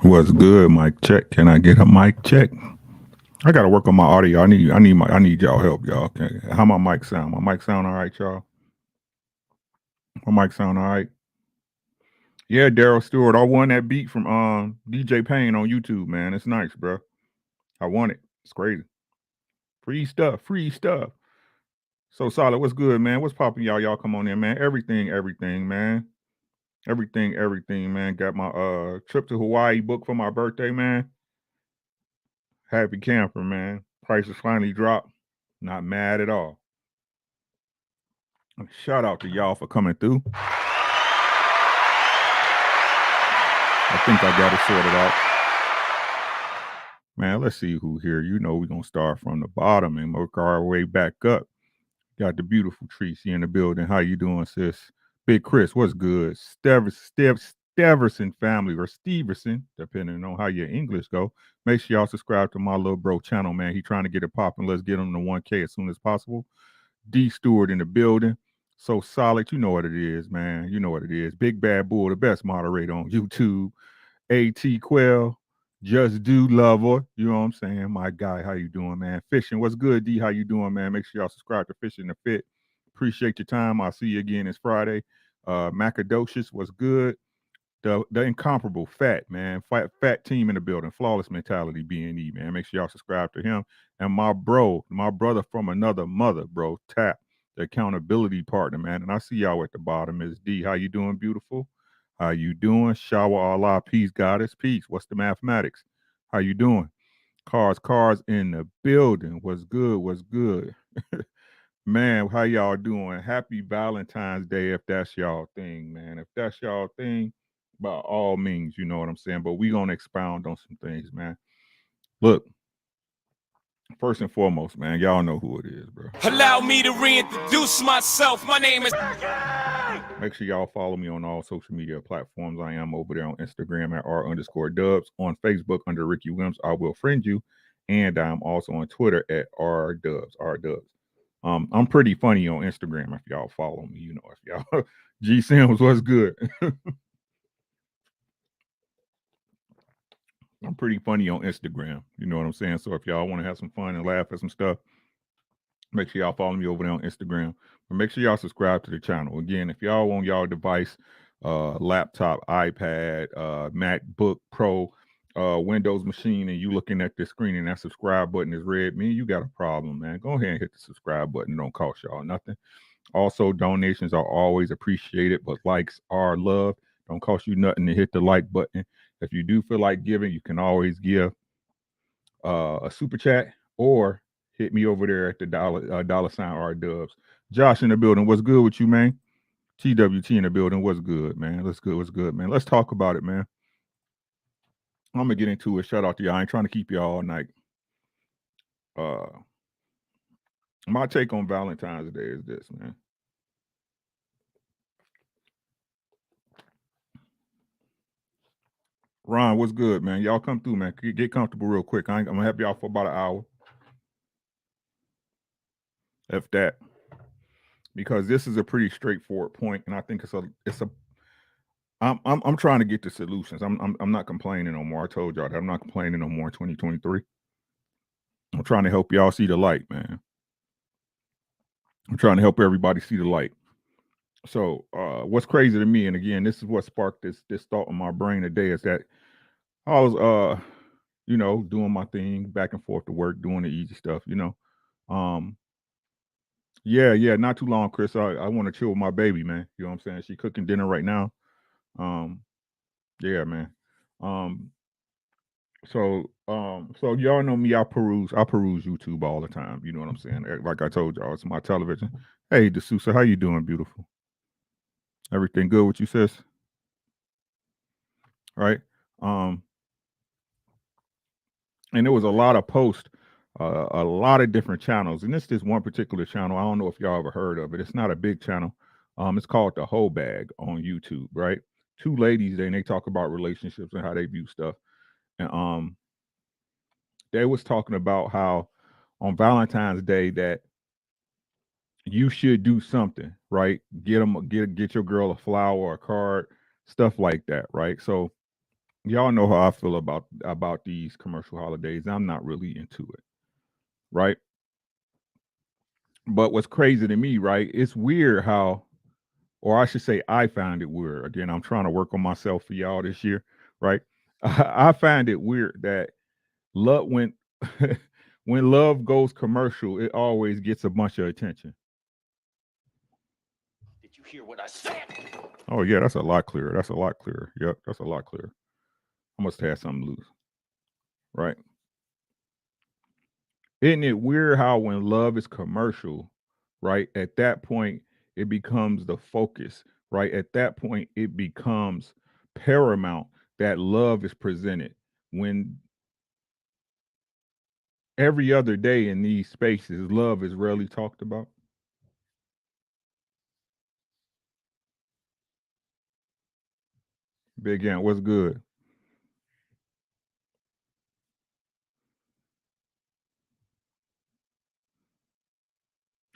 What's good, mic check? Can I get a mic check? I gotta work on my audio. I need y'all help, y'all. Okay. How my mic sound? My mic sound all right, y'all? My mic sound all right? Yeah, Daryl Stewart. I won that beat from DJ Payne on YouTube, man. It's nice, bro. I won it. It's crazy. Free stuff, free stuff. So solid. What's good, man? What's popping, y'all? Y'all come on in, man. Everything, man. Everything, man. Got my trip to Hawaii booked for my birthday, man. Happy camper, man. Prices finally dropped. Not mad at all. Shout out to y'all for coming through. I think I got it sorted out. Man, let's see who here. You know we're gonna start from the bottom and work our way back up. Got the beautiful Tracy in the building. How you doing, sis? Big Chris, what's good? Steverson family or Steverson, depending on how your English go. Make sure y'all subscribe to my little bro channel, man. He trying to get it popping. Let's get him to 1K as soon as possible. D Stewart in the building. So solid. You know what it is, man. You know what it is. Big Bad Bull, the best moderator on YouTube. AT Quell, Just Do Lover. You know what I'm saying? My guy, how you doing, man? Fishing, what's good, D? How you doing, man? Make sure y'all subscribe to Fishing the Fit. Appreciate your time. I'll see you again this Friday. Macadocious, what's good? The incomparable Fat, man. Fat team in the building. Flawless mentality, B&E, man. Make sure y'all subscribe to him. And my brother from another mother, bro, Tap, the accountability partner, man. And I see y'all at the bottom. Is D. How you doing, beautiful? How you doing? Shower Allah, peace, goddess, peace. What's the mathematics? How you doing? Cars in the building. What's good? What's good? Man, how y'all doing? Happy Valentine's Day if that's y'all thing, man. If that's y'all thing, by all means, you know what I'm saying. But we gonna expound on some things, man. Look, first and foremost, man, y'all know who it is, bro. Allow me to reintroduce myself. My name is. Make sure y'all follow me on all social media platforms. I am over there on Instagram at r_dubs. On Facebook under Ricky Williams. I will friend you. And I'm also on Twitter at rdubs. I'm pretty funny on Instagram if y'all follow me. You know, if y'all G Sims, what's good? I'm pretty funny on Instagram. You know what I'm saying? So if y'all want to have some fun and laugh at some stuff, make sure y'all follow me over there on Instagram. But make sure y'all subscribe to the channel. Again, if y'all on y'all device, laptop, iPad, MacBook Pro, Windows machine, and you looking at the screen and that subscribe button is red, man, you got a problem, man. Go ahead and hit the subscribe button. Don't cost y'all nothing. Also, donations are always appreciated, but likes are loved. Don't cost you nothing to hit the like button. If you do feel like giving, you can always give a super chat or hit me over there at the dollar sign R Dubs. Josh in the building. What's good with you, man? TWT in the building. What's good, man? What's good? What's good, man? Let's talk about it, man. I'm gonna get into it. Shout out to y'all. I ain't trying to keep y'all all night. Uh, my take on Valentine's Day is this, man. Ron, what's good, man? Y'all come through, man. Get comfortable real quick. I'm gonna have y'all for about an hour, if that, because this is a pretty straightforward point, and I think it's a. I'm trying to get the solutions. I'm not complaining no more. I told y'all that I'm not complaining no more in 2023. I'm trying to help y'all see the light, man. I'm trying to help everybody see the light. So, what's crazy to me, and again, this is what sparked this thought in my brain today, is that I was doing my thing back and forth to work, doing the easy stuff, Um, yeah, not too long, Chris. I want to chill with my baby, man. You know what I'm saying? She cooking dinner right now. Um, yeah, man. Um, so y'all know me. I peruse YouTube all the time. You know what I'm saying? Like I told y'all, it's my television. Hey, D'Souza, how you doing, beautiful? Everything good with you, sis? Right? Um, and there was a lot of posts, a lot of different channels, and this one particular channel. I don't know if y'all ever heard of it. It's not a big channel. It's called the Whole Bag on YouTube. Right? Two ladies, and they talk about relationships and how they view stuff. And they was talking about how on Valentine's Day that you should do something, right? Get your girl a flower or a card, stuff like that, right? So Y'all know how I feel about these commercial holidays. I'm not really into it, right? But what's crazy to me, right? It's weird how, or I should say, I find it weird. Again, I'm trying to work on myself for y'all this year, right? I find it weird that love when when love goes commercial, it always gets a bunch of attention. Did you hear what I said? Oh yeah, that's a lot clearer. That's a lot clearer. Yep, that's a lot clearer. I must have something loose, right? Isn't it weird how when love is commercial, right? At that point, it becomes the focus, right? At that point, it becomes paramount that love is presented. When every other day in these spaces, love is rarely talked about. Big Ant, what's good?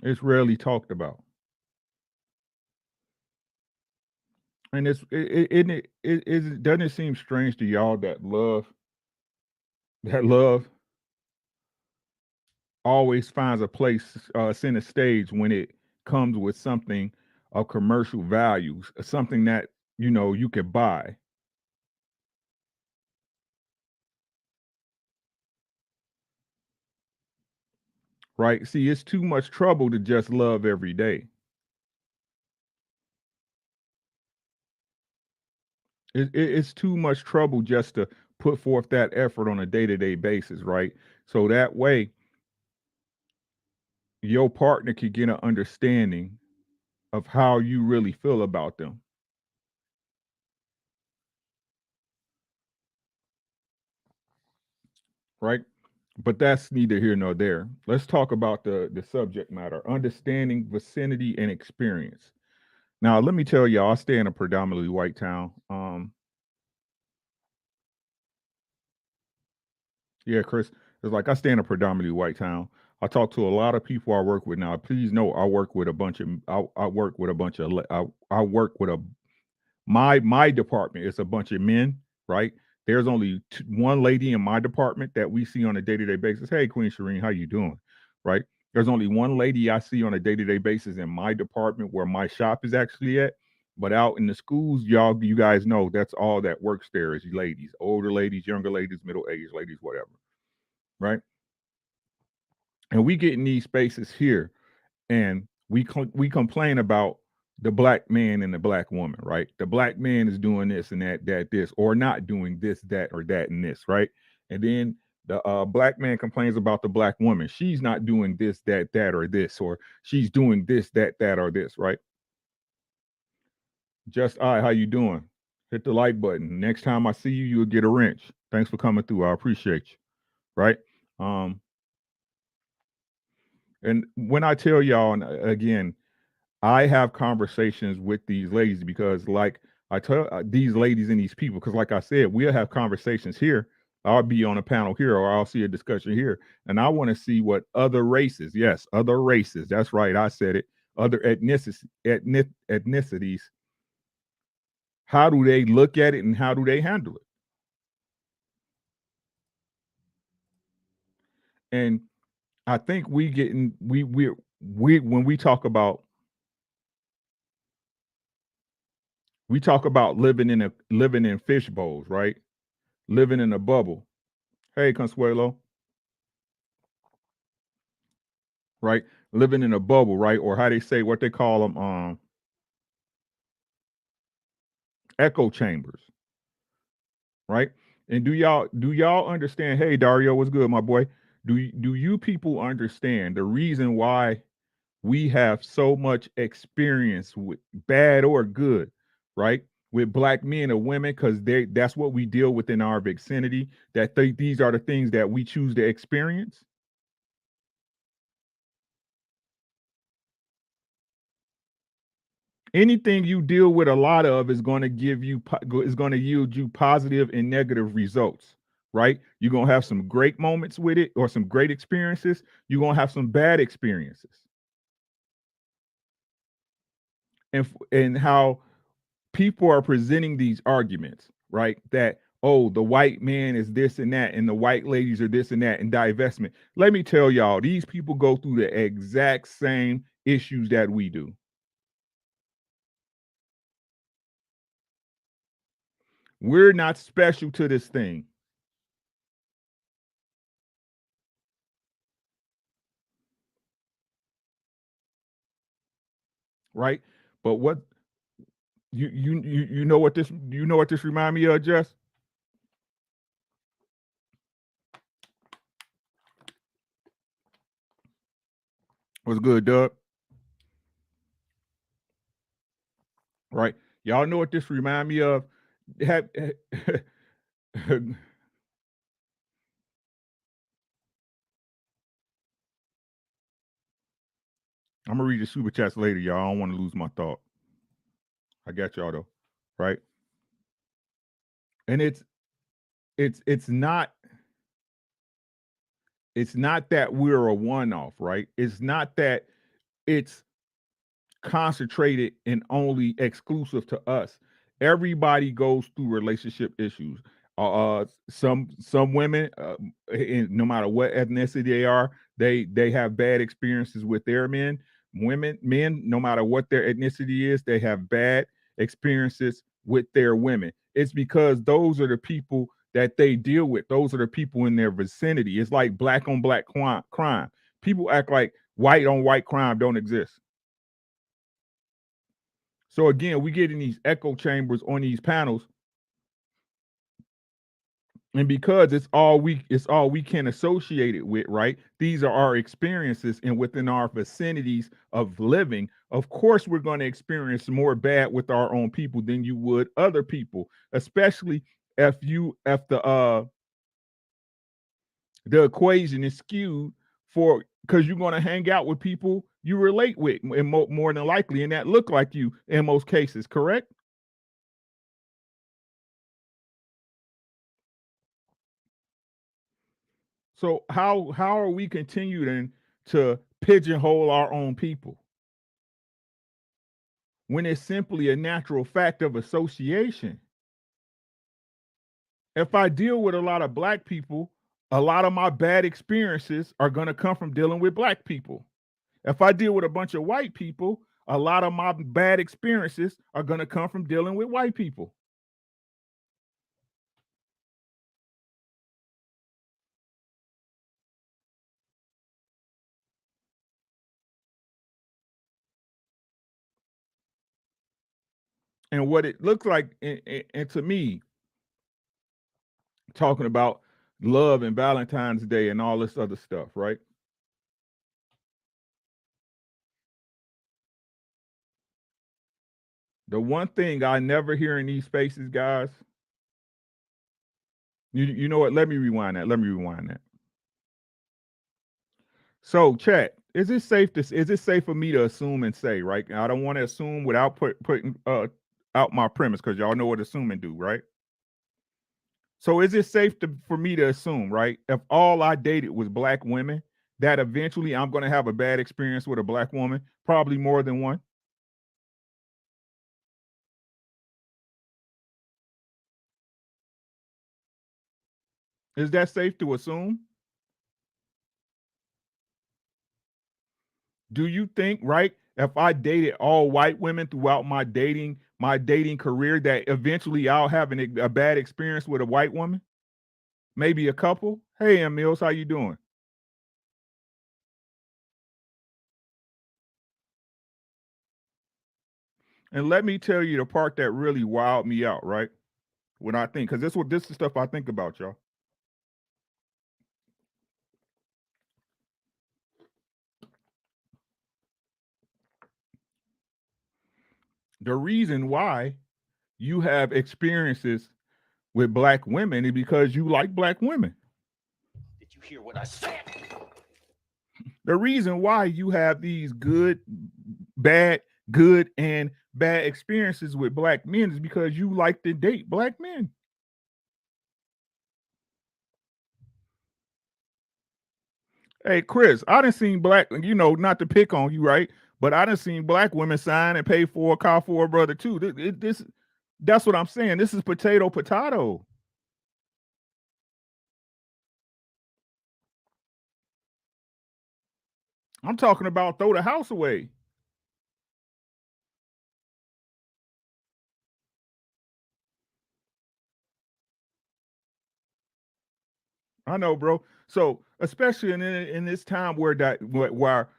It's rarely talked about, and it doesn't it seem strange to y'all that love always finds a place, center stage when it comes with something of commercial values, something that you could buy, right? See, it's too much trouble to just love every day. It's too much trouble just to put forth that effort on a day-to-day basis, right? So that way your partner could get an understanding of how you really feel about them, right? But that's neither here nor there. Let's talk about the subject matter: understanding vicinity and experience. Now, let me tell y'all, I stay in a predominantly white town. Yeah, Chris, it's like I stay in a predominantly white town. I talk to a lot of people I work with now. Please know I work with a bunch of I work with a bunch of I work with a my department is a bunch of men, right? There's only one lady in my department that we see on a day-to-day basis. Hey, Queen Shireen, how you doing? Right? There's only one lady I see on a day-to-day basis in my department where my shop is actually at. But out in the schools, you guys know that's all that works there is ladies, older ladies, younger ladies, middle-aged ladies, whatever, right? And we get in these spaces here and we complain about the black man and the black woman, right? The black man is doing this and this, or not doing this, that, or that, and this, right? And then the black man complains about the black woman. She's not doing this, that, or this, or she's doing this, that, or this, right? Just all right, how you doing? Hit the like button. Next time I see you, you'll get a wrench. Thanks for coming through. I appreciate you, right? Um, and when I tell y'all, and again, I have conversations with these ladies because, like, I tell these ladies and these people, because, like I said, we'll have conversations here. I'll be on a panel here, or I'll see a discussion here, and I want to see what other races, yes, other races. That's right, I said it. Other ethnicities. How do they look at it, and how do they handle it? And I think we getting we when we talk about living in fish bowls, right? Living in a bubble. Hey, Consuelo, right? Living in a bubble, right? Or how they say what they call them, echo chambers, right? And do y'all understand? Hey, Dario, what's good, my boy? Do you people understand the reason why we have so much experience with bad or good, right? With black men or women, because that's what we deal with in our vicinity. That these are the things that we choose to experience. Anything you deal with a lot of is going to is going to yield you positive and negative results, right? You're going to have some great moments with it or some great experiences. You're going to have some bad experiences. And how people are presenting these arguments, right? That, oh, the white man is this and that, and the white ladies are this and that, and divestment. Let me tell y'all, these people go through the exact same issues that we do. We're not special to this thing. Right? But what you know what this remind me of, Jess? What's good, Doug? Right? Y'all know what this remind me of? Have, I'm gonna read the super chats later, y'all. I don't want to lose my thought. I got y'all though, right? And it's not that we're a one-off, right? It's not that it's concentrated and only exclusive to us. Everybody goes through relationship issues. Some women, no matter what ethnicity they are, they have bad experiences with their men. Men, no matter what their ethnicity is, they have bad experiences with their women. It's because those are the people that they deal with. Those are the people in their vicinity. It's like black on black crime. People act like white on white crime don't exist. So again, we get in these echo chambers on these panels, and because it's all we can associate it with, right? These are our experiences, and within our vicinities of living, of course, we're going to experience more bad with our own people than you would other people, especially if the equation is skewed for because you're going to hang out with people you relate with, and more than likely, and that look like you in most cases, correct? So how are we continuing to pigeonhole our own people when it's simply a natural fact of association? If I deal with a lot of black people, a lot of my bad experiences are going to come from dealing with black people. If I deal with a bunch of white people, a lot of my bad experiences are going to come from dealing with white people. And what it looks like, and to me, talking about love and Valentine's Day and all this other stuff, right? The one thing I never hear in these spaces, guys, you know what? Let me rewind that. So, chat, is it safe for me to assume and say, right? I don't want to assume without putting out my premise because y'all know what assuming do, right? So, is it safe for me to assume, right? If all I dated was black women, that eventually I'm going to have a bad experience with a black woman, probably more than one? Is that safe to assume? Do you think, right, if I dated all white women throughout my dating career, that eventually I'll have a bad experience with a white woman? Maybe a couple. Hey, M. Mills, how you doing? And let me tell you the part that really wowed me out, right? When I think, because this is stuff I think about, y'all. The reason why you have experiences with black women is because you like black women. Did you hear what I said? The reason why you have these good, and bad experiences with black men is because you like to date black men. Hey, Chris, I done seen black, not to pick on you, right? But I done seen black women sign and pay for a car for a brother too. That's what I'm saying. This is potato. I'm talking about throw the house away. I know, bro. So, especially in this time where where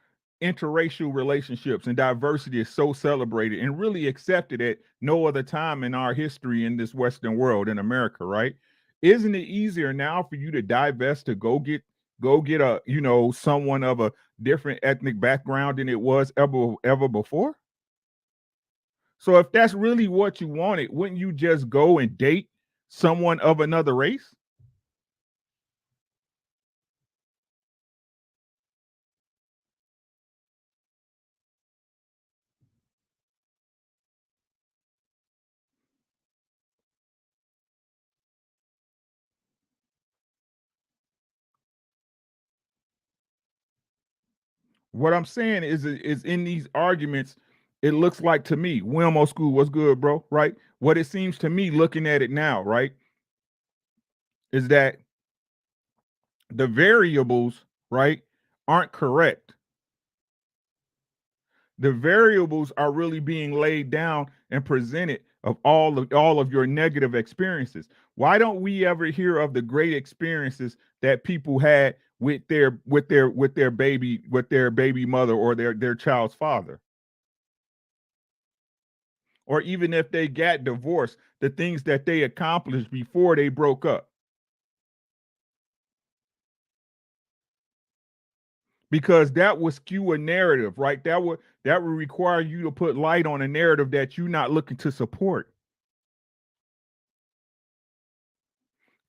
interracial relationships and diversity is so celebrated and really accepted at no other time in our history in this Western world in America, right? Isn't it easier now for you to divest to go get a someone of a different ethnic background than it was ever before? So if that's really what you wanted, wouldn't you just go and date someone of another race? What I'm saying is in these arguments, it looks like to me, Wilmo School, what's good, bro? Right? What it seems to me, looking at it now, right, is that the variables, right, aren't correct. The variables are really being laid down and presented of all of your negative experiences. Why don't we ever hear of the great experiences that people had with their baby mother or their child's father? Or even if they got divorced, the things that they accomplished before they broke up. Because that would skew a narrative, right? That would require you to put light on a narrative that you're not looking to support.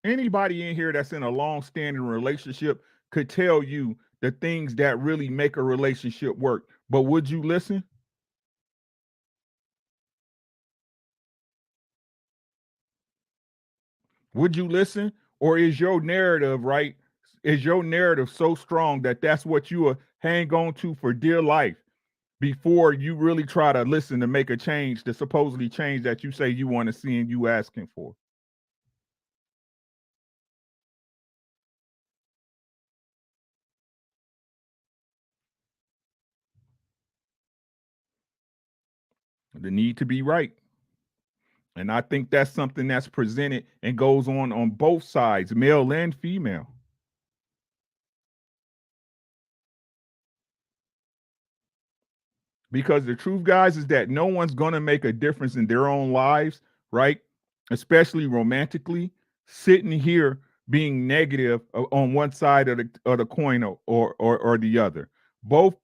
Anybody in here that's in a long-standing relationship could tell you the things that really make a relationship work. But would you listen? Would you listen? Or is your narrative, right? Is your narrative so strong that that's what you will hang on to for dear life before you really try to listen to make a change, the supposedly change that you say you want to see and you asking for? The need to be right. And I think that's something that's presented and goes on both sides, male and female. Because the truth, guys, is that no one's going to make a difference in their own lives, right? Especially romantically, sitting here being negative on one side of the coin or the other. Both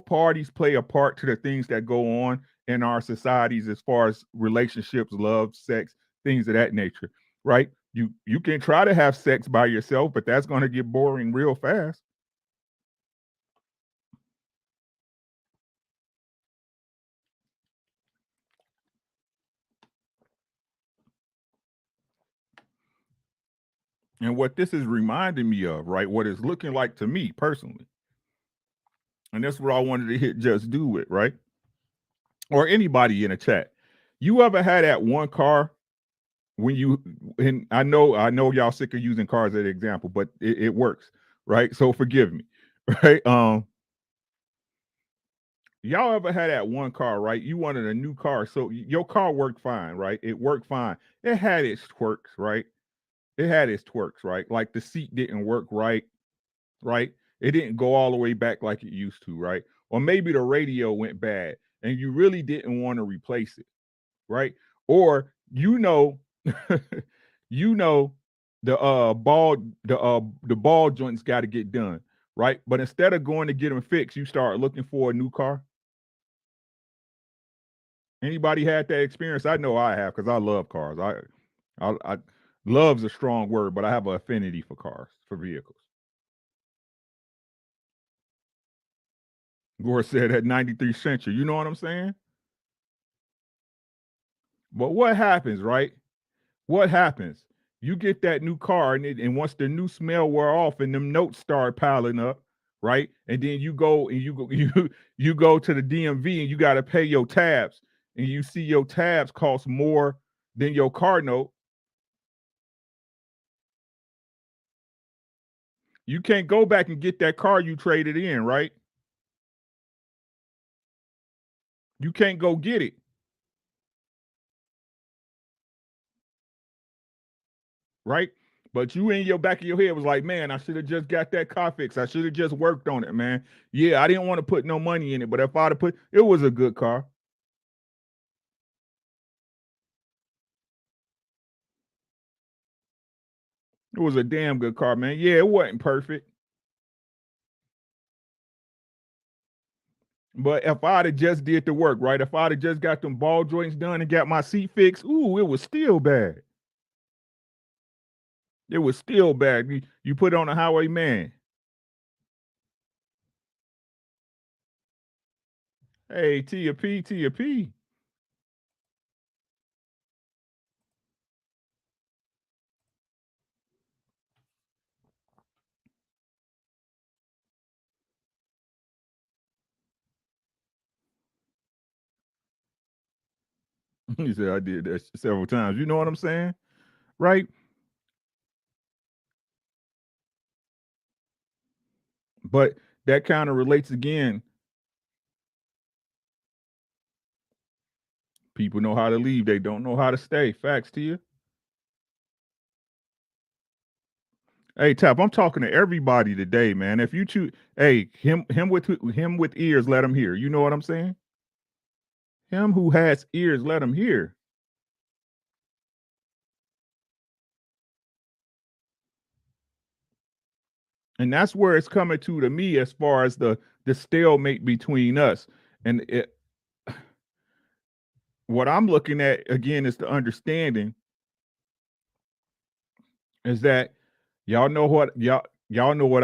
parties play a part to the things that go on in our societies as far as relationships, love, sex, things of that nature, right? You can try to have sex by yourself, but that's going to get boring real fast. And what this is reminding me of, right? What it's looking like to me personally, and that's what I wanted to hit just do it, right? Or anybody in a chat. You ever had that one car when you and I know y'all sick of using cars as an example, but it works, right? So forgive me, right? Y'all ever had that one car, right? You wanted a new car, so your car worked fine, right? It worked fine. It had its quirks, right? It had its quirks, right? Like the seat didn't work right? It didn't go all the way back like it used to, right? Or maybe the radio went bad and you really didn't want to replace it, right? Or you know the ball joints got to get done, right? But instead of going to get them fixed, you start looking for a new car. Anybody had that experience? I know I have because I love cars. I love's a strong word, but I have an affinity for cars, for vehicles. Gore said at 93 Century. You know what I'm saying? But what happens, right? What happens? You get that new car, and once the new smell wear off, and them notes start piling up, right? And then you go to the DMV, and you got to pay your tabs, and you see your tabs cost more than your car note. You can't go back and get that car you traded in, right? You can't go get it. Right? But you in your back of your head was like, man, I should have just got that car fixed. I should have just worked on it, man. Yeah, I didn't want to put no money in it, but if I'd have put, it was a good car. It was a damn good car, man. Yeah, it wasn't perfect. But if I'd have just did the work, right? If I'd have just got them ball joints done and got my seat fixed, ooh, it was still bad. It was still bad. You put it on the highway, man. Hey, T a P, T a P. He said I did that several times. You know what I'm saying? Right? But that kind of relates again. People know how to leave. They don't know how to stay. Facts to you. Hey, Tap, I'm talking to everybody today, man. If you choose, hey, him with ears, let him hear. You know what I'm saying? Him who has ears, let him hear. And that's where it's coming to me as far as the stalemate between us. And what I'm looking at again is the understanding is that y'all know what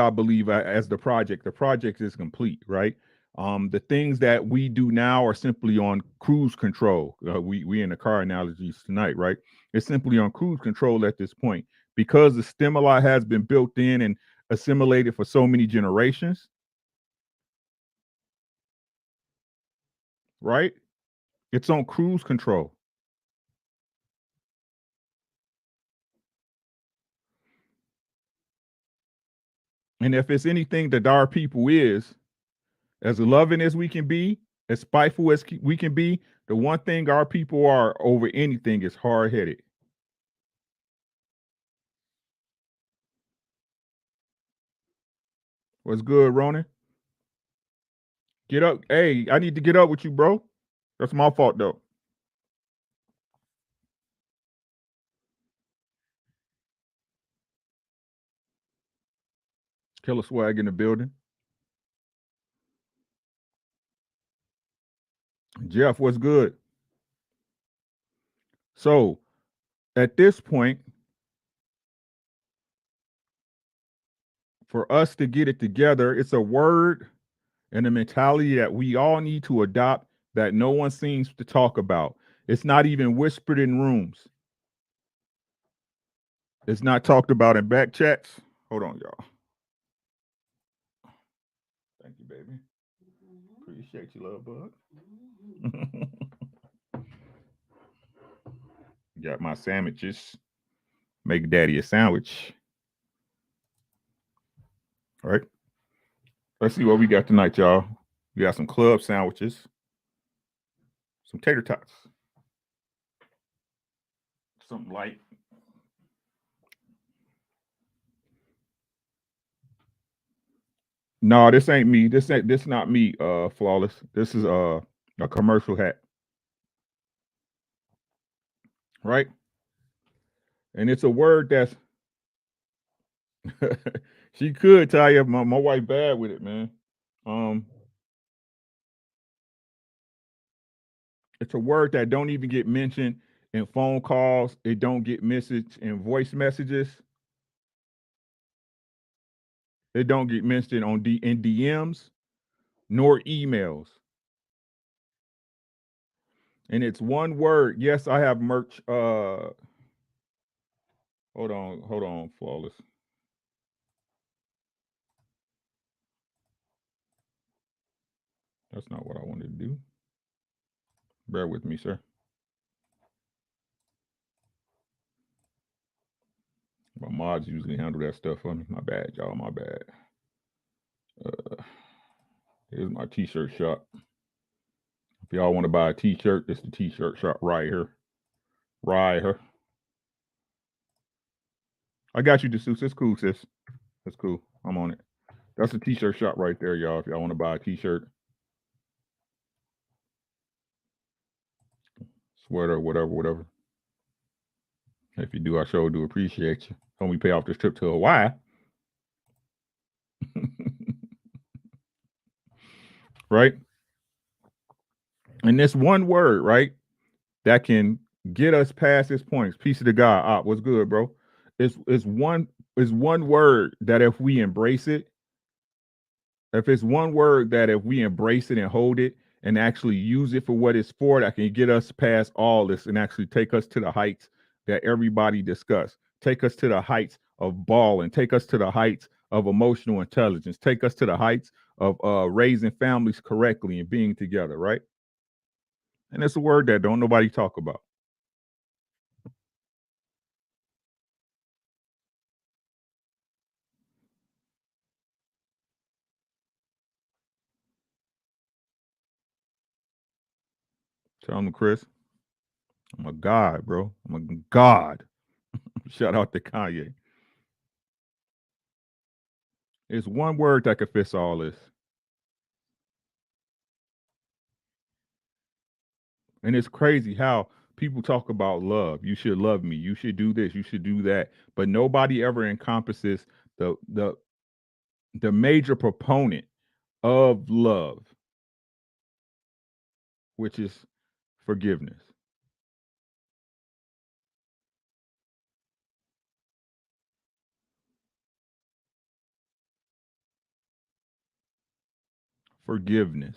I believe as the project. The project is complete, right? The things that we do now are simply on cruise control. We in the car analogies tonight, right? It's simply on cruise control at this point because the stimuli has been built in and assimilated for so many generations, right? It's on cruise control. And if it's anything that our people is, as loving as we can be, as spiteful as we can be, the one thing our people are over anything is hard headed. What's good, Ronan? Get up. Hey, I need to get up with you, bro. That's my fault, though. Killer swag in the building. Jeff, what's good? So, at this point, for us to get it together, it's a word and a mentality that we all need to adopt that no one seems to talk about. It's not even whispered in rooms. It's not talked about in back chats. Hold on, y'all. Thank you, baby. Appreciate you, love bug. Got my sandwiches. Make daddy a sandwich. All right. Let's see what we got tonight, y'all. We got some club sandwiches, some tater tots, something light. No, this ain't me. This not me, flawless. This is a commercial hat, right? And it's a word that's she could tell you my wife bad with it, man. Um, it's a word that don't even get mentioned in phone calls. It don't get messaged in voice messages. It don't get mentioned in DMs nor emails. And it's one word. Yes, I have merch. Hold on, flawless. That's not what I wanted to do. Bear with me, sir. My mods usually handle that stuff for me. My bad, y'all. My bad. Uh, Here's my t-shirt shop. If y'all want to buy a t-shirt, it's the t-shirt shop right here. Right here. I got you, DeSuce. It's cool, sis. That's cool. I'm on it. That's a t-shirt shop right there, y'all. If y'all want to buy a t-shirt, sweater, whatever. If you do, I sure do appreciate you. Help me pay off this trip to Hawaii. Right? And this one word, right, that can get us past this point. Peace of the God. What's good, bro? It's one word that if we embrace it, if it's one word that if we embrace it and hold it and actually use it for what it's for, that can get us past all this and actually take us to the heights that everybody discussed. Take us to the heights of balling. Take us to the heights of emotional intelligence. Take us to the heights of raising families correctly and being together, right? And it's a word that don't nobody talk about. Tell them, Chris, I'm a god, bro. I'm a god. Shout out to Kanye. It's one word that could fix all this. And it's crazy how people talk about love. You should love me. You should do this. You should do that. But nobody ever encompasses the major proponent of love, which is forgiveness. Forgiveness.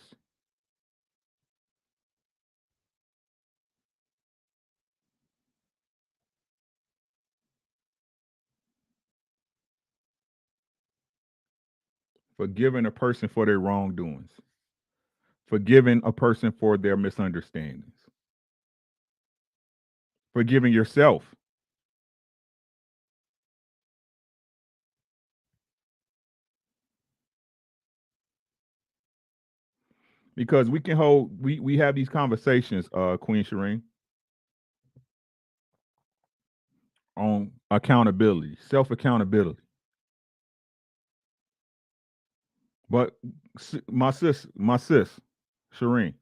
Forgiving a person for their wrongdoings. Forgiving a person for their misunderstandings. Forgiving yourself. Because we can hold we have these conversations, Queen Shireen, on accountability, self accountability. But my sis, Shireen,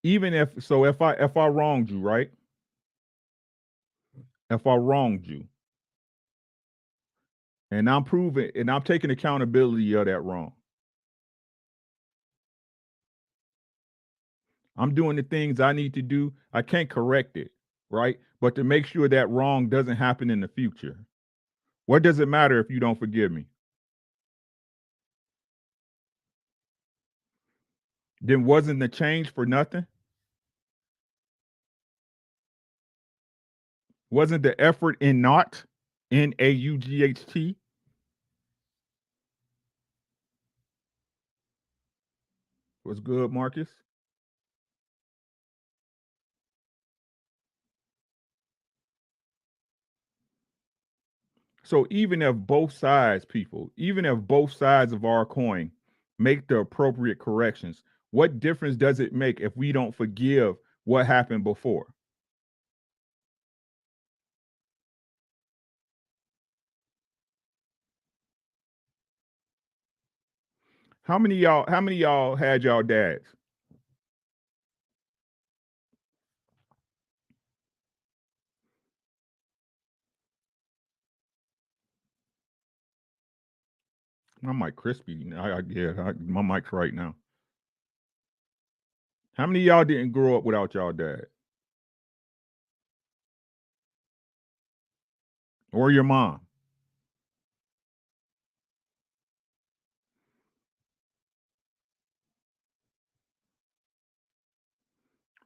even if I wronged you, right? If I wronged you, and I'm proving and I'm taking accountability of that wrong, I'm doing the things I need to do. I can't correct it, right? But to make sure that wrong doesn't happen in the future. What does it matter if you don't forgive me? Then wasn't the change for nothing? Wasn't the effort in naught? Naught? Was good, Marcus? So even if both sides, people, even if both sides of our coin make the appropriate corrections, what difference does it make if we don't forgive what happened before? How many y'all had y'all dads? My mic crispy. My mic's right now. How many of y'all didn't grow up without y'all dad or your mom?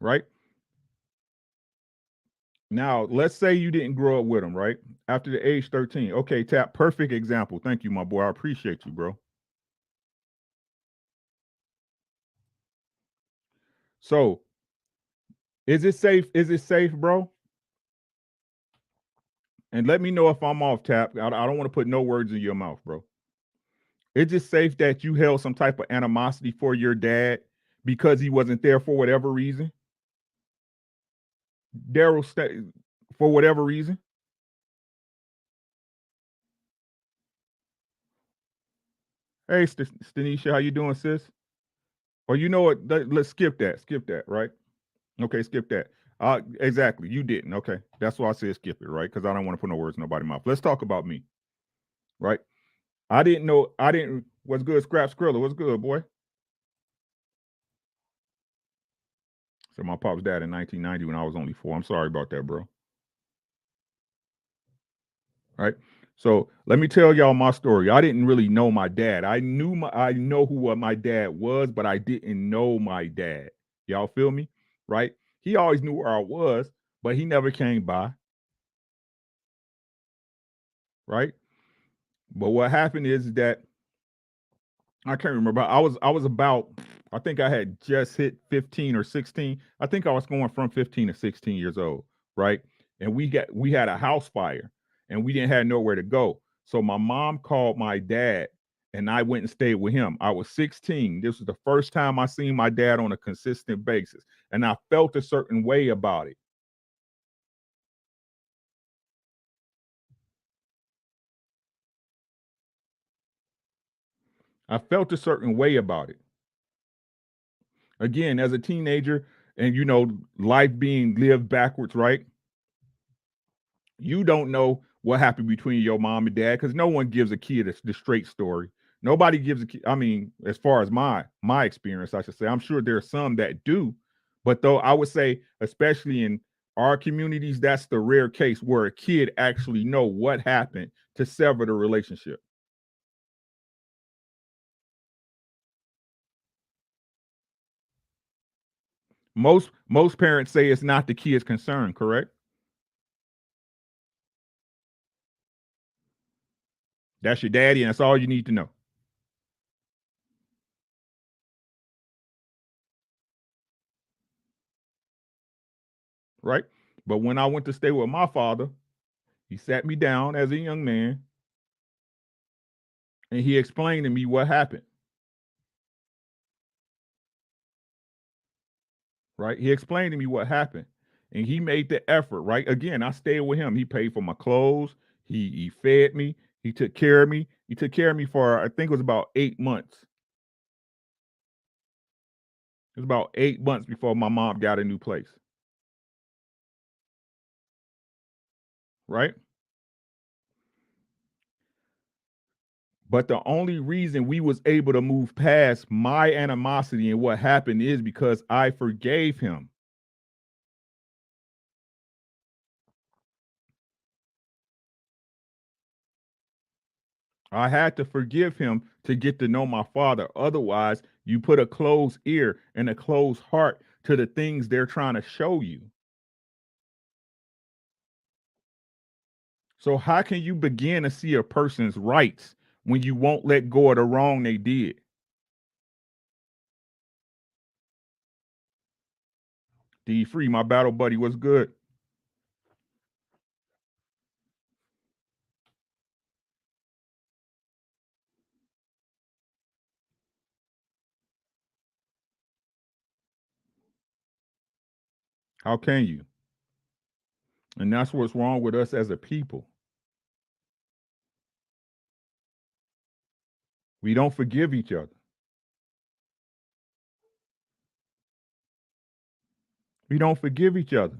Right now, let's say you didn't grow up with them. Right after the age 13. Okay, Tap. Perfect example. Thank you, my boy. I appreciate you, bro. So, is it safe? Is it safe, bro? And let me know if I'm off, Tap. I don't want to put no words in your mouth, bro. Is it safe that you held some type of animosity for your dad because he wasn't there for whatever reason. Daryl for whatever reason. Hey, Stanisha, how you doing, sis? Or you know what? Let's skip that. Skip that, right? Okay, skip that. Exactly. You didn't. Okay, that's why I said skip it, right? Because I don't want to put no words in nobody's mouth. Let's talk about me, right? I didn't know. I didn't. What's good, Scrap Skrilla? What's good, boy? So my pop's dad in 1990 when I was only 4. I'm sorry about that, bro. Right. So let me tell y'all my story. I didn't really know my dad. I know who my dad was, but I didn't know my dad. Y'all feel me? Right? He always knew where I was, but he never came by. Right? But what happened is that I can't remember. I was about, I think I had just hit 15 or 16. I think I was going from 15 to 16 years old, right? And we had a house fire and we didn't have nowhere to go. So my mom called my dad and I went and stayed with him. I was 16. This was the first time I seen my dad on a consistent basis. And I felt a certain way about it. I felt a certain way about it. Again, as a teenager, and life being lived backwards, right? You don't know what happened between your mom and dad because no one gives a kid the straight story. Nobody gives a kid. I mean, as far as my experience, I should say, I'm sure there are some that do, but though I would say, especially in our communities, that's the rare case where a kid actually know what happened to sever the relationship. Most parents say it's not the kid's concern, correct? That's your daddy, and that's all you need to know, right? But when I went to stay with my father, he sat me down as a young man and he explained to me what happened. Right? He explained to me what happened, and he made the effort. Right? Again, I stayed with him. He paid for my clothes. He fed me. He took care of me. He took care of me for I think it was about 8 months. It was about 8 months before my mom got a new place. Right? But the only reason we was able to move past my animosity and what happened is because I forgave him. I had to forgive him to get to know my father. Otherwise, you put a closed ear and a closed heart to the things they're trying to show you. So, how can you begin to see a person's rights when you won't let go of the wrong they did? D Free, my battle buddy, what's good? How can you? And that's what's wrong with us as a people. We don't forgive each other. We don't forgive each other.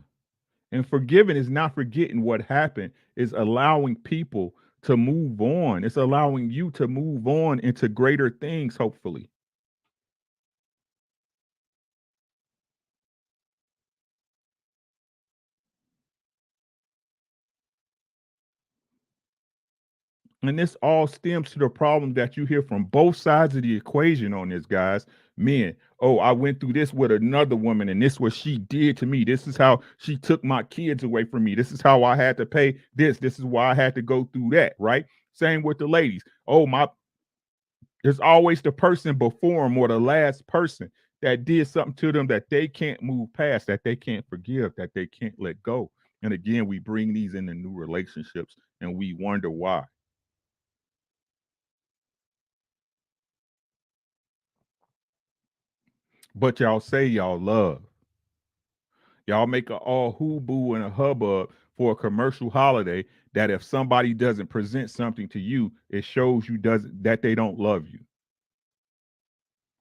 And forgiving is not forgetting what happened, it's allowing people to move on. It's allowing you to move on into greater things, hopefully. And this all stems to the problem that you hear from both sides of the equation on this, guys. Men, oh, I went through this with another woman, and this what she did to me. This is how she took my kids away from me. This is how I had to pay this. This is why I had to go through that, right? Same with the ladies. Oh, there's always the person before them or the last person that did something to them that they can't move past, that they can't forgive, that they can't let go. And again, we bring these into new relationships and we wonder why. but y'all say y'all love. Y'all make a all hooboo and a hubbub for a commercial holiday that if somebody doesn't present something to you, it shows you doesn't that they don't love you.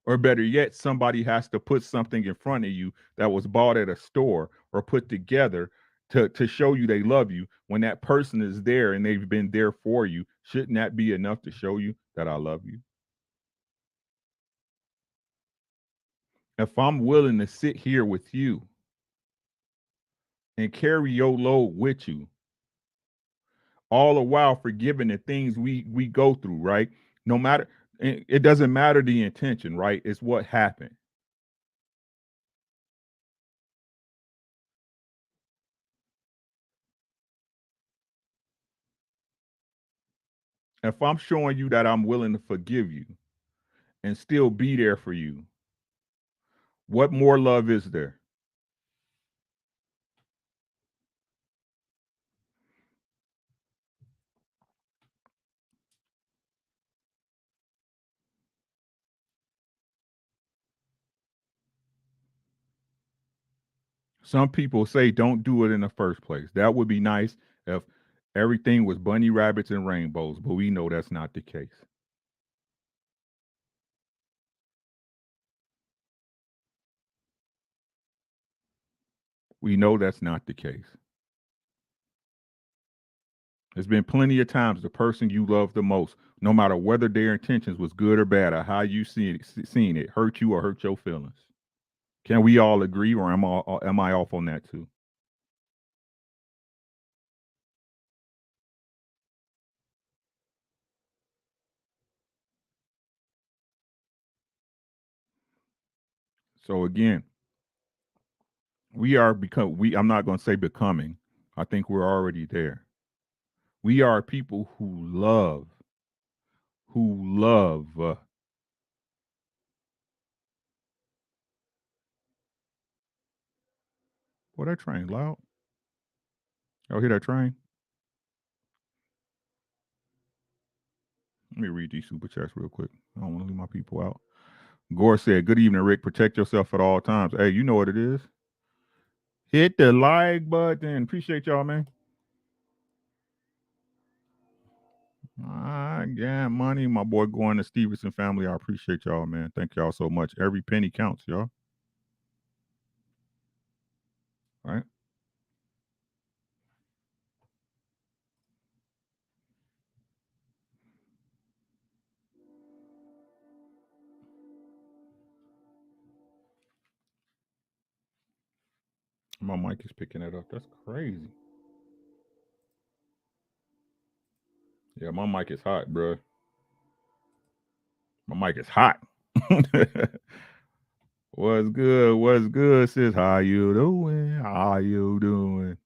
Or better yet, somebody has to put something in front of you that was bought at a store or put together to show you they love you. When that person is there and they've been there for you, shouldn't that be enough to show you that I love you? If I'm willing to sit here with you and carry your load with you, all the while forgiving the things we go through, right? No matter it doesn't matter the intention, right? It's what happened. If I'm showing you that I'm willing to forgive you and still be there for you, what more love is there? Some people say don't do it in the first place. That would be nice if everything was bunny rabbits and rainbows, but we know that's not the case. We know that's not the case. There's been plenty of times the person you love the most, no matter whether their intentions was good or bad or how you seen it hurt you or hurt your feelings. Can we all agree, or am I off on that too? So again, we are become we. I'm not going to say becoming. I think we're already there. We are people who love. Boy, that train loud. Y'all hear that train? Let me read these super chats real quick. I don't want to leave my people out. Gore said, "Good evening, Rick. Protect yourself at all times." Hey, you know what it is. Hit the like button. Appreciate y'all, man. I got money. My boy going to Stevenson family. I appreciate y'all, man. Thank y'all so much. Every penny counts, y'all. All right. My mic is picking it up. That's crazy. Yeah, my mic is hot, bro. My mic is hot. What's good? What's good, sis? How you doing? How you doing?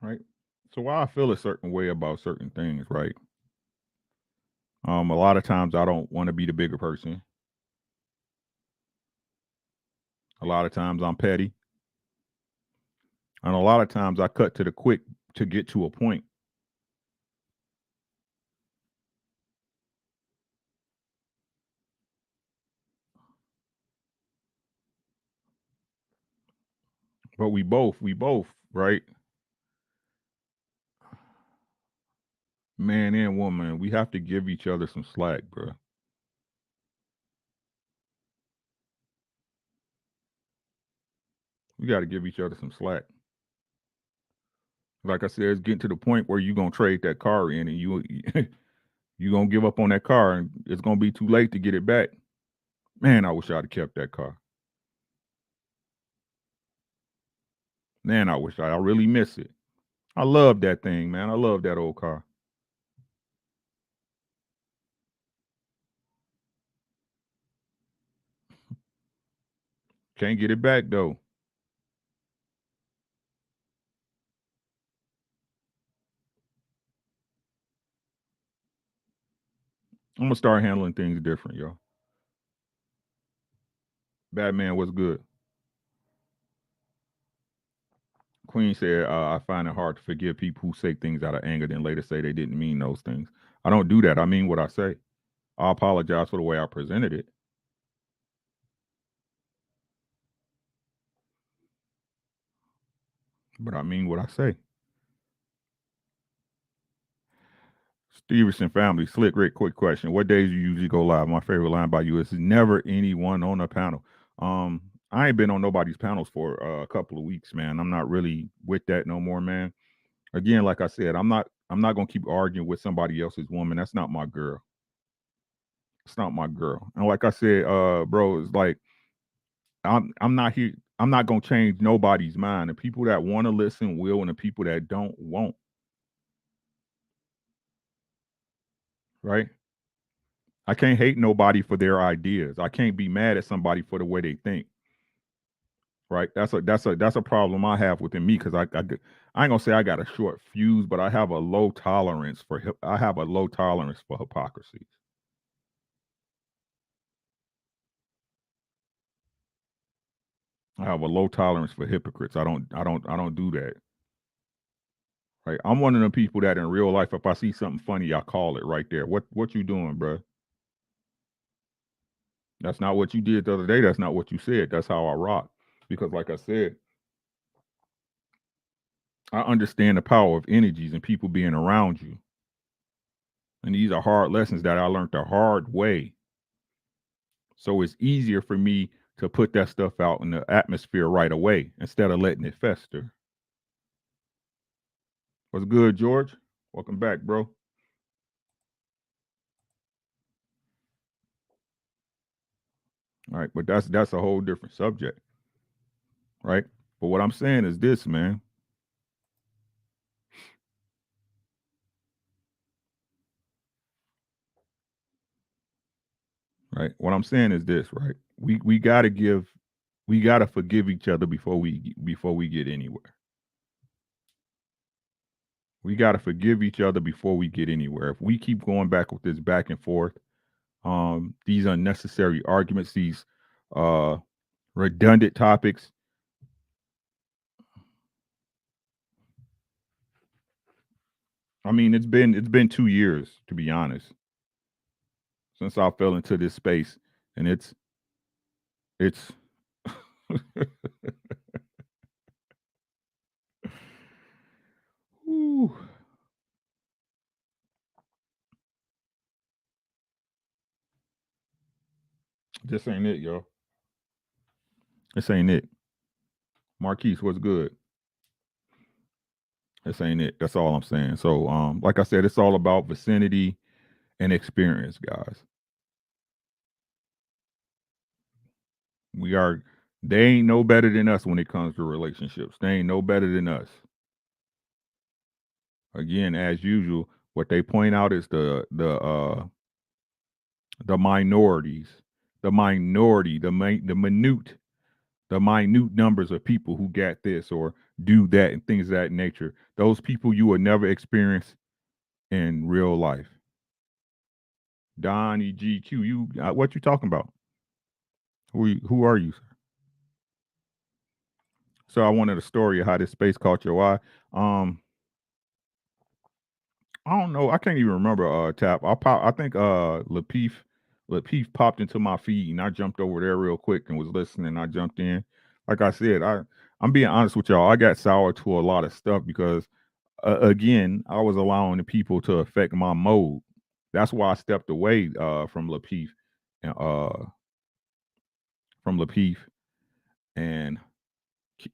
Right. So why I feel a certain way about certain things, right? A lot of times I don't want to be the bigger person. A lot of times I'm petty, and a lot of times I cut to the quick to get to a point. But we both, right? Man and woman, we have to give each other some slack, bro. We got to give each other some slack. Like I said, it's getting to the point where you gonna trade that car in, and you gonna give up on that car, and it's gonna be too late to get it back. Man, I wish I'd have kept that car. Man, I really miss it. I love that thing, man. I love that old car. Can't get it back though. I'm gonna start handling things different, y'all. Batman was good. Queen said, I find it hard to forgive people who say things out of anger, then later say they didn't mean those things. I don't do that. I mean what I say. I apologize for the way I presented it, but I mean what I say. Stevenson family, slick Rick, quick question. What days do you usually go live? My favorite line by you is never anyone on a panel. I ain't been on nobody's panels for a couple of weeks, man. I'm not really with that no more, man. Again, like I said, I'm not gonna keep arguing with somebody else's woman. That's not my girl. It's not my girl. And like I said, bro, it's like I'm not here. I'm not gonna change nobody's mind. The people that want to listen will, and the people that don't won't. Right? I can't hate nobody for their ideas. I can't be mad at somebody for the way they think. Right? That's a problem I have within me because I ain't gonna say I got a short fuse, but I have a low tolerance for I have a low tolerance for hypocrisy. I have a low tolerance for hypocrites. I don't do that. Right? I'm one of the people that in real life, if I see something funny, I call it right there. What you doing, bro? That's not what you did the other day. That's not what you said. That's how I rock. Because like I said, I understand the power of energies and people being around you. And these are hard lessons that I learned the hard way. So it's easier for me to put that stuff out in the atmosphere right away instead of letting it fester. What's good, George? Welcome back, bro. All right, but that's a whole different subject, right? But what I'm saying is this, man. Right? What I'm saying is this, right? We got to we got to forgive each other before we get anywhere. We got to forgive each other before we get anywhere. If we keep going back with this back and forth, these unnecessary arguments, these uh, redundant topics. I mean, it's been 2 years to be honest since I fell into this space, and it's whew, this ain't it, yo. This ain't it. Marquise, what's good? This ain't it. That's all I'm saying. So, like I said, it's all about vicinity and experience, guys. We are. They ain't no better than us when it comes to relationships. They ain't no better than us. Again, as usual, what they point out is the minorities, the minute numbers of people who got this or do that and things of that nature. Those people you will never experience in real life. Donnie GQ, you what you talking about? Who are you? So I wanted a story of how this space caught your eye. Um, I don't know. I can't even remember. Tap. I think Lapeef popped into my feed and I jumped over there real quick and was listening. I jumped in. Like I said, I'm being honest with y'all. I got sour to a lot of stuff because again, I was allowing the people to affect my mode. That's why I stepped away and from Lapeef and,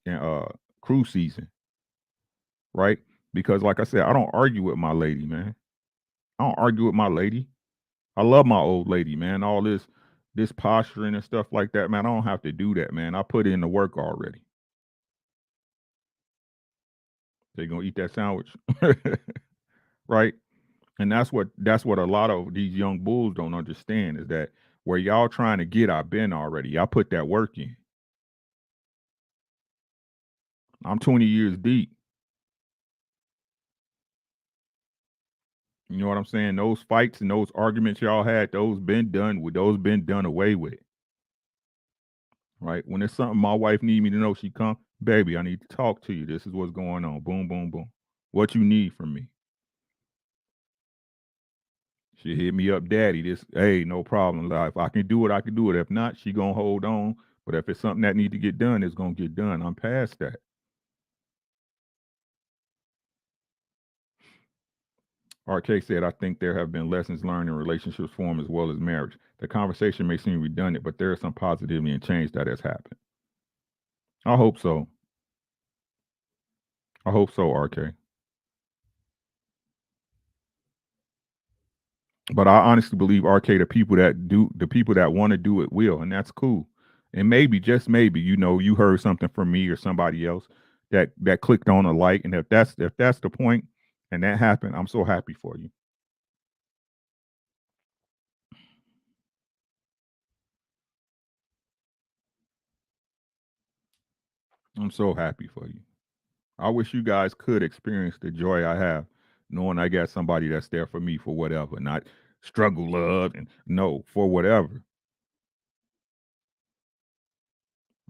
and cruise season, right? Because like I said, I don't argue with my lady, man. I don't argue with my lady. I love my old lady, man. All this posturing and stuff like that, man. I don't have to do that, man. I put in the work already. They gonna eat that sandwich, right? And that's what a lot of these young bulls don't understand is that where y'all trying to get, I've been already. I put that work in. I'm 20 years deep. You know what I'm saying? Those fights and those arguments y'all had, those been done with. Those been done away with. Right? When it's something my wife need me to know, she come. Baby, I need to talk to you. This is what's going on. Boom, boom, boom. What you need from me? She hit me up, daddy. This, hey, no problem. Like, if I can do it, I can do it. If not, she gonna hold on. But if it's something that need to get done, it's gonna get done. I'm past that. RK said, I think there have been lessons learned in relationships form as well as marriage. The conversation may seem redundant, but there is some positivity and change that has happened. I hope so. I hope so, RK. But I honestly believe, RK, the people that want to do it will, and that's cool. And maybe, just maybe, you heard something from me or somebody else that clicked on a like, and if that's the point, and that happened, I'm so happy for you. I'm so happy for you. I wish you guys could experience the joy I have knowing I got somebody that's there for me for whatever, not struggle love and no, for whatever.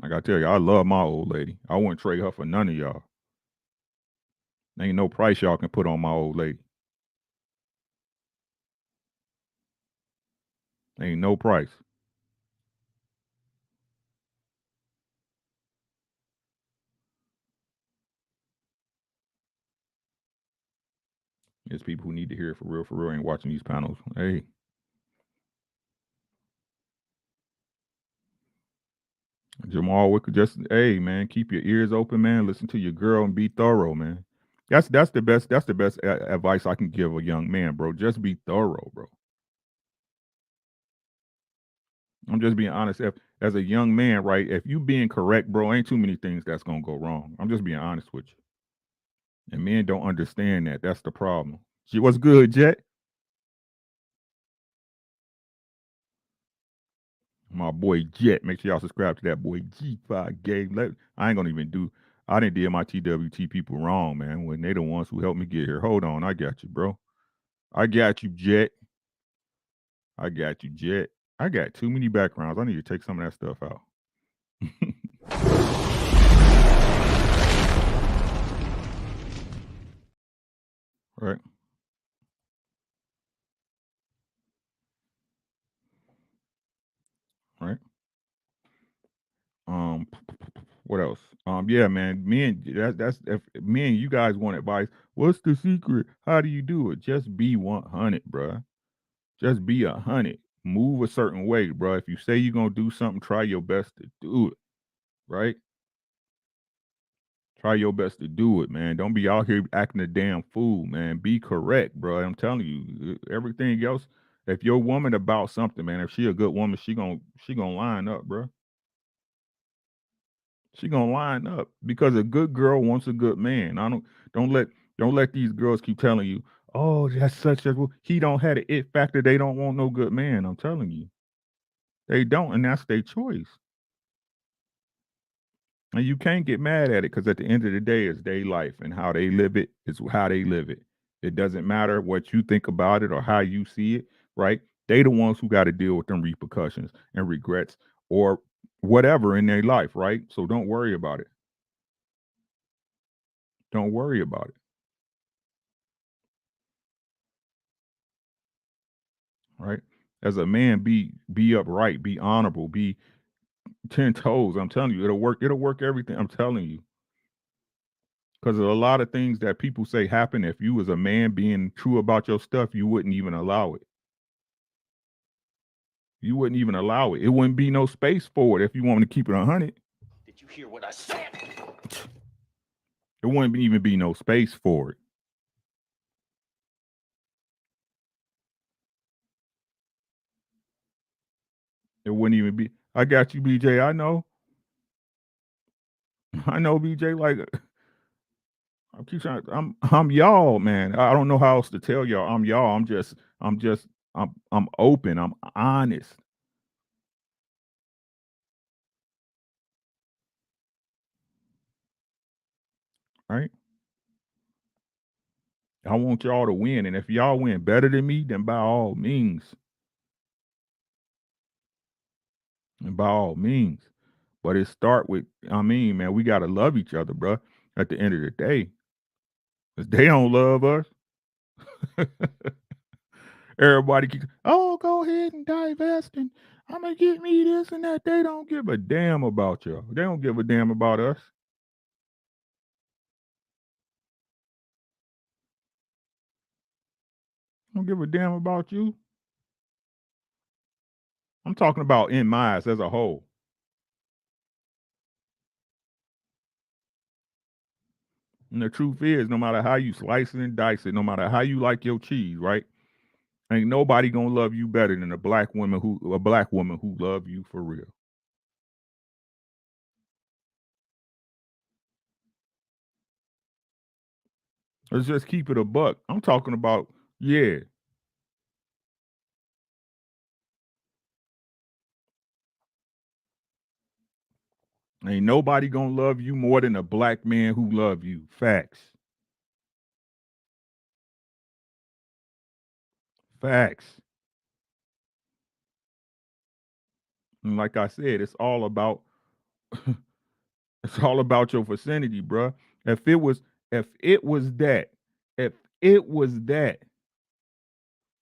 Like I tell you, I love my old lady. I wouldn't trade her for none of y'all. Ain't no price y'all can put on my old lady. Ain't no price. There's people who need to hear it for real, ain't watching these panels. Hey, Jamal Wicker, just hey man, keep your ears open, man. Listen to your girl and be thorough, man. That's the best. That's the best advice I can give a young man, bro. Just be thorough, bro. I'm just being honest. If as a young man, right, if you being correct, bro, ain't too many things that's gonna go wrong. I'm just being honest with you. And men don't understand that. That's the problem. She was good, Jet. My boy Jet. Make sure y'all subscribe to that boy G5 Game. I ain't gonna even do. I didn't did my TWT people wrong, man. When they the ones who helped me get here. Hold on, I got you, bro. I got you, Jet. I got you, Jet. I got too many backgrounds. I need to take some of that stuff out. Right, right. Um, what else? Yeah, man. That's if me and you guys want advice. What's the secret? How do you do it? Just be 100, bruh. Just be 100. Move a certain way, bro. If you say you're gonna do something, try your best to do it. Right? Try your best to do it, man. Don't be out here acting a damn fool, man. Be correct, bro. I'm telling you, everything else. If your woman about something, man, if she a good woman, she gonna line up, bro. She gonna line up because a good girl wants a good man. Don't let don't let these girls keep telling you, oh, that's such a he don't have the it factor. They don't want no good man. I'm telling you, they don't, and that's their choice. And you can't get mad at it because at the end of the day, it's their life and how they live it is how they live it. It doesn't matter what you think about it or how you see it, right? They the ones who got to deal with them repercussions and regrets or whatever in their life, right? So don't worry about it. Don't worry about it, right? As a man, be upright, be honorable, be 10 toes. I'm telling you, it'll work. It'll work everything. I'm telling you. Because a lot of things that people say happen if you as a man being true about your stuff, you wouldn't even allow it. You wouldn't even allow it. It wouldn't be no space for it if you want me to keep it 100. Did you hear what I said? It wouldn't even be no space for it. It wouldn't even be. I got you, BJ. I know. I know, BJ. Like I keep trying. I'm y'all, man. I don't know how else to tell y'all. I'm y'all. I'm open. I'm honest. Right. I want y'all to win, and if y'all win better than me, then by all means, and by all means. But it start with, I mean, man, we gotta love each other, bro. At the end of the day, cause they don't love us. Everybody keeps, oh, go ahead and divest, and I'm gonna get me this and that. They don't give a damn about you. They don't give a damn about us. Don't give a damn about you. I'm talking about in minds as a whole. And the truth is, no matter how you slice it and dice it, no matter how you like your cheese, right? Ain't nobody gonna love you better than a black woman who love you for real. Let's just keep it a buck. I'm talking about, yeah. Ain't nobody gonna love you more than a black man who love you. Facts. Facts. And like I said, it's all about your vicinity, bruh. If it was if it was that, if it was that,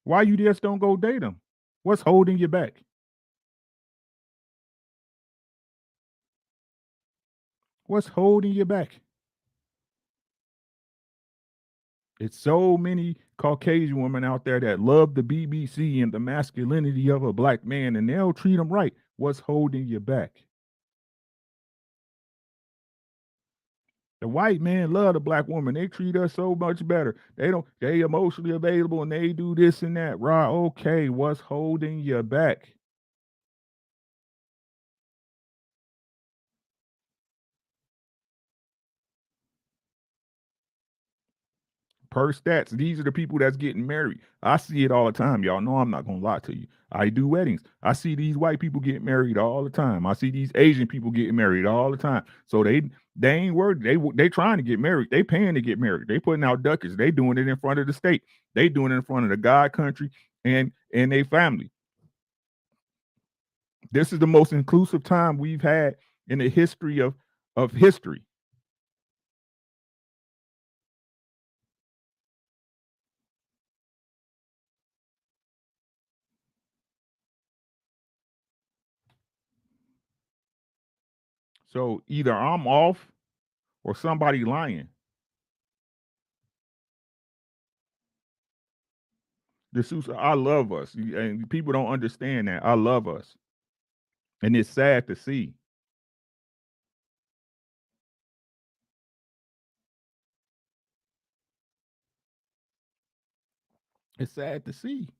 why you just don't go date them? What's holding you back? What's holding you back? It's so many Caucasian women out there that love the BBC and the masculinity of a black man, and they'll treat them right. What's holding you back? The white man love the black woman. They treat us so much better. They emotionally available and they do this and that. Right? Okay, what's holding you back? Per stats, these are the people that's getting married. I see it all the time. Y'all know I'm not gonna lie to you. I do weddings. I see these white people get married all the time. I see these Asian people getting married all the time. So they ain't worried. They trying to get married. They paying to get married. They putting out ducats. They doing it in front of the state. They doing it in front of the God country and their family. This is the most inclusive time we've had in the history of history. So either I'm off or somebody lying. I love us, and people don't understand that. I love us, and it's sad to see. It's sad to see.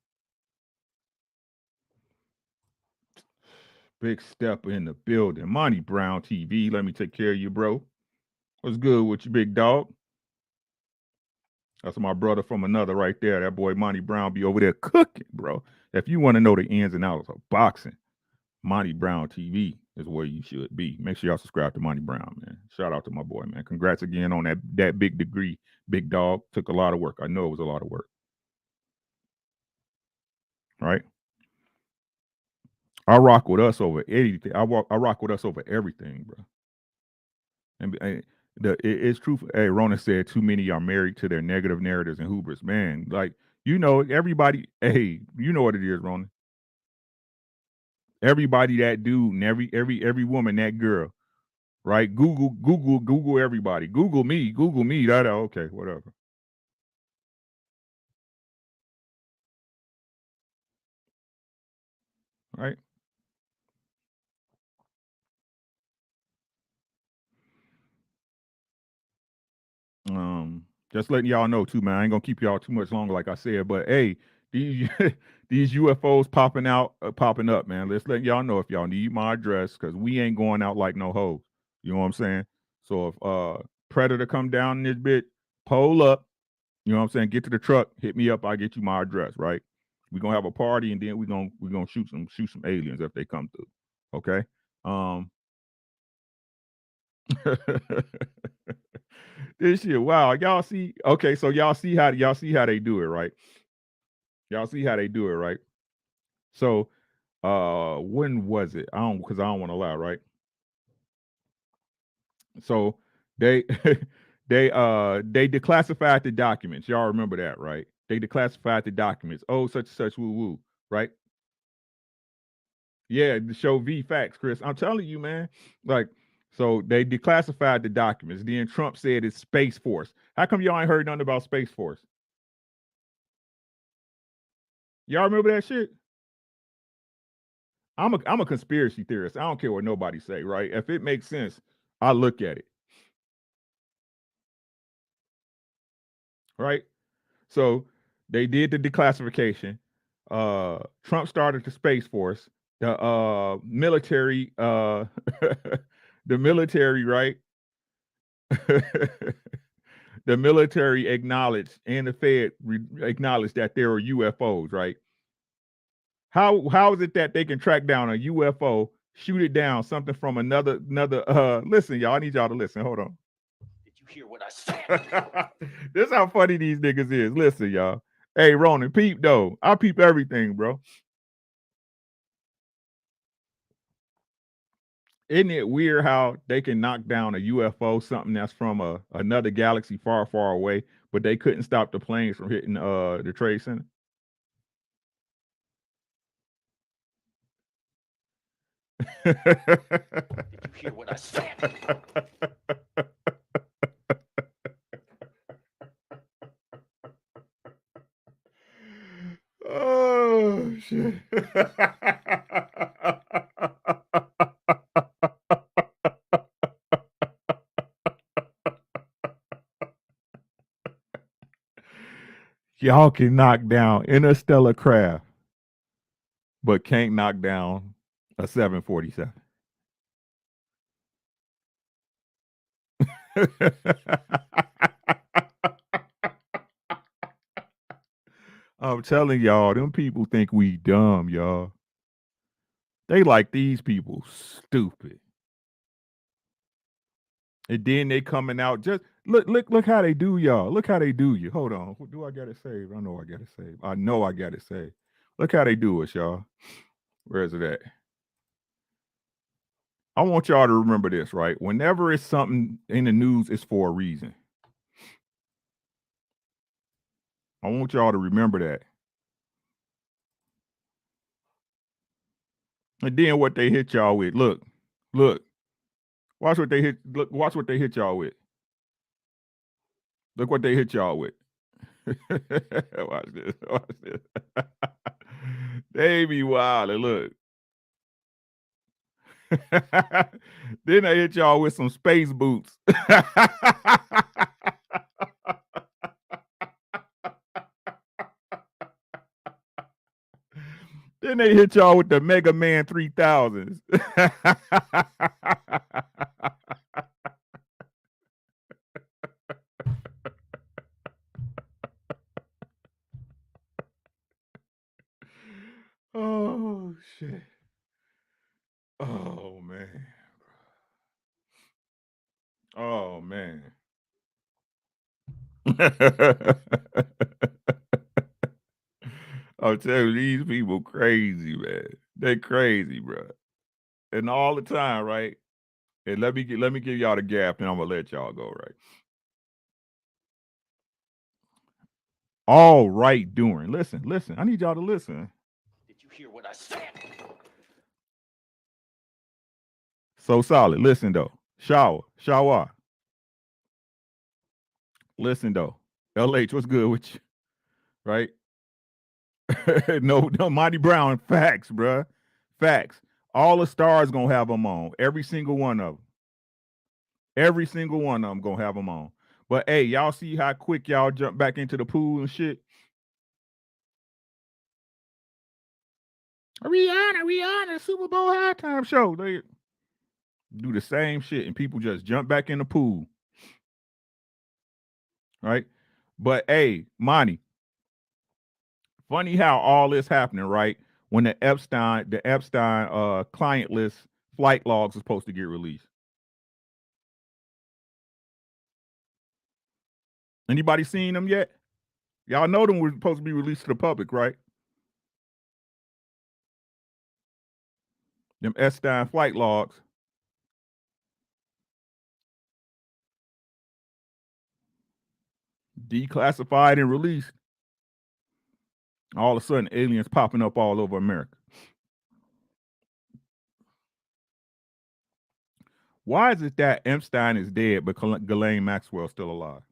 Big step in the building. Monty Brown TV. Let me take care of you, bro. What's good with you, big dog? That's my brother from another right there. That boy Monty Brown be over there cooking, bro. If you want to know the ins and outs of boxing, Monty Brown TV is where you should be. Make sure y'all subscribe to Monty Brown, man. Shout out to my boy, man. Congrats again on that big degree, big dog. Took a lot of work. I know it was a lot of work. Right? I rock with us over anything. I rock with us over everything, bro. And it's true. Hey, Rona said too many are married to their negative narratives and hubris. Man, like everybody. Hey, you know what it is, Rona. Everybody, that dude, and every woman, that girl, right? Google everybody. Google me. That okay, whatever. Right? Just letting y'all know too, man. I ain't gonna keep y'all too much longer, like I said. But hey, these these UFOs popping up, man. Let's let y'all know if y'all need my address, because we ain't going out like no hoes. You know what I'm saying? So if Predator come down in this bit, pull up. You know what I'm saying? Get to the truck, hit me up. I get you my address. Right? We're gonna have a party, and then we're gonna shoot some aliens if they come through. Okay. Um. This shit, wow. Y'all see, okay, so y'all see how they do it, right? Y'all see how they do it, right? So when was it? I don't want to lie, right? So they they declassified the documents. Y'all remember that, right? They declassified the documents. Oh, such and such woo woo, right? Yeah, to show V facts, Chris. I'm telling you, man. Like, so they declassified the documents. Then Trump said it's Space Force. How come y'all ain't heard nothing about Space Force? Y'all remember that shit? I'm a conspiracy theorist. I don't care what nobody say, right? If it makes sense, I look at it, right? So they did the declassification. Trump started the Space Force. The military, the military, right? The military acknowledged and the Fed acknowledged that there are UFOs, right? How is it that they can track down a UFO, shoot it down, something from another listen, y'all, I need y'all to listen. Hold on. Did you hear what I said? This is how funny these niggas is. Listen, y'all. Hey, Ronan, peep though. I peep everything, bro. Isn't it weird how they can knock down a UFO, something that's from another galaxy far, far away, but they couldn't stop the planes from hitting the Trade Center? Did you hear what I said? Oh shit. Y'all can knock down interstellar craft, but can't knock down a 747. I'm telling y'all, them people think we dumb, y'all. They like these people stupid. And then they coming out just look how they do y'all. Look how they do you. Hold on. Do I got it saved? I know I got it saved. I know I got it saved. Look how they do us, y'all. Where is it at? I want y'all to remember this, right? Whenever it's something in the news, it's for a reason. I want y'all to remember that. And then what they hit y'all with. Look. Watch what they hit. Look, watch what they hit y'all with. Look what they hit y'all with. Watch this. Watch this. They be wild. And look. Then they hit y'all with some space boots. Then they hit y'all with the Mega Man 3000s. Oh shit. Oh man. Oh man. I'm telling you, these people crazy, man. They crazy, bro. And all the time, right? And let me give y'all the gap, and I'm gonna let y'all go, right? All right doing. Listen. I need y'all to listen. Did you hear what I said? So solid. Listen though. Shower. Listen though. LH, what's good with you? Right? No, Monty Brown. Facts, bruh. Facts. All the stars gonna have them on. Every single one of them. Every single one of them gonna have them on. But hey, y'all see how quick y'all jump back into the pool and shit? Rihanna, Super Bowl halftime show. They do the same shit and people just jump back in the pool. Right? But hey, Monty, funny how all this happening, right? When the Epstein client list flight logs are supposed to get released. Anybody seen them yet? Y'all know them were supposed to be released to the public, right? Them Epstein flight logs. declassified and released. All of a sudden, aliens popping up all over America. Why is it that Epstein is dead, but Ghislaine Maxwell's still alive?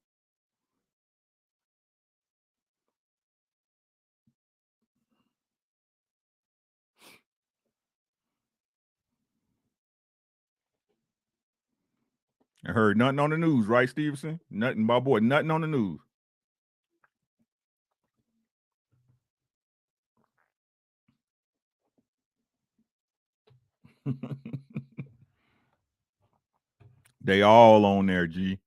I heard nothing on the news, right, Stevenson? Nothing, my boy, nothing on the news. They all on there, G.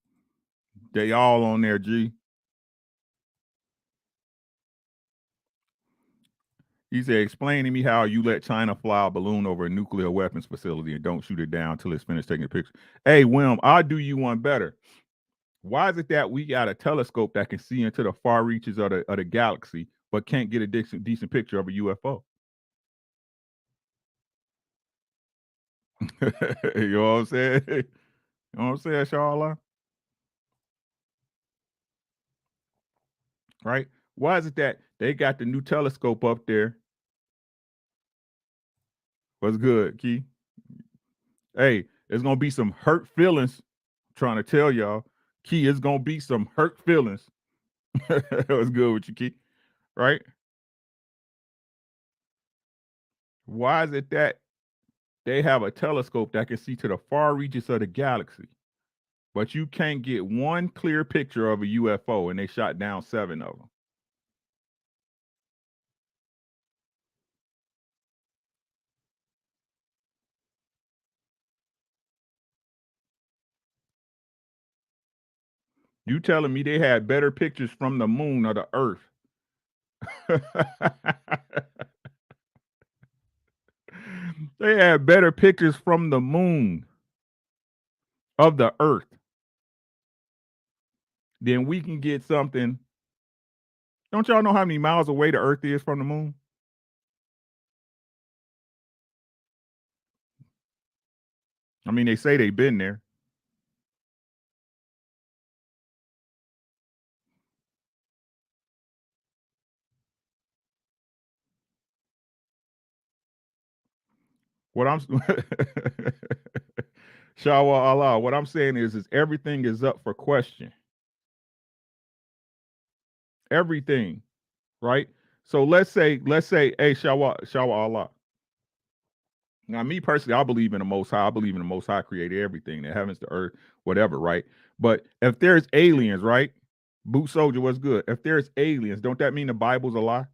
They all on there, G. He said, explain to me how you let China fly a balloon over a nuclear weapons facility and don't shoot it down until it's finished taking a picture. Hey, Wilm, I'll do you one better. Why is it that we got a telescope that can see into the far reaches of the galaxy, but can't get a decent picture of a UFO? You know what I'm saying? You know what I'm saying, Sharla? Right? Why is it that they got the new telescope up there? What's good, Key? Hey, there's gonna be some hurt feelings. I'm trying to tell y'all, Key, it's gonna be some hurt feelings. What's good with you, Key? Right? Why is it that they have a telescope that can see to the far reaches of the galaxy, but you can't get one clear picture of a UFO, and they shot down 7 of them? You telling me they had better pictures from the moon or the Earth? They had better pictures from the moon of the Earth than we can get something. Don't y'all know how many miles away the Earth is from the moon? I mean, they say they've been there. What I'm Shawa Allah, what I'm saying is everything is up for question. Everything, right? So let's say, hey, Shawa Allah. Now, me personally, I believe in the Most High. I believe in the Most High created everything, the heavens, the earth, whatever, right? But if there's aliens, right? Boot Soldier, what's good? If there's aliens, don't that mean the Bible's a lie?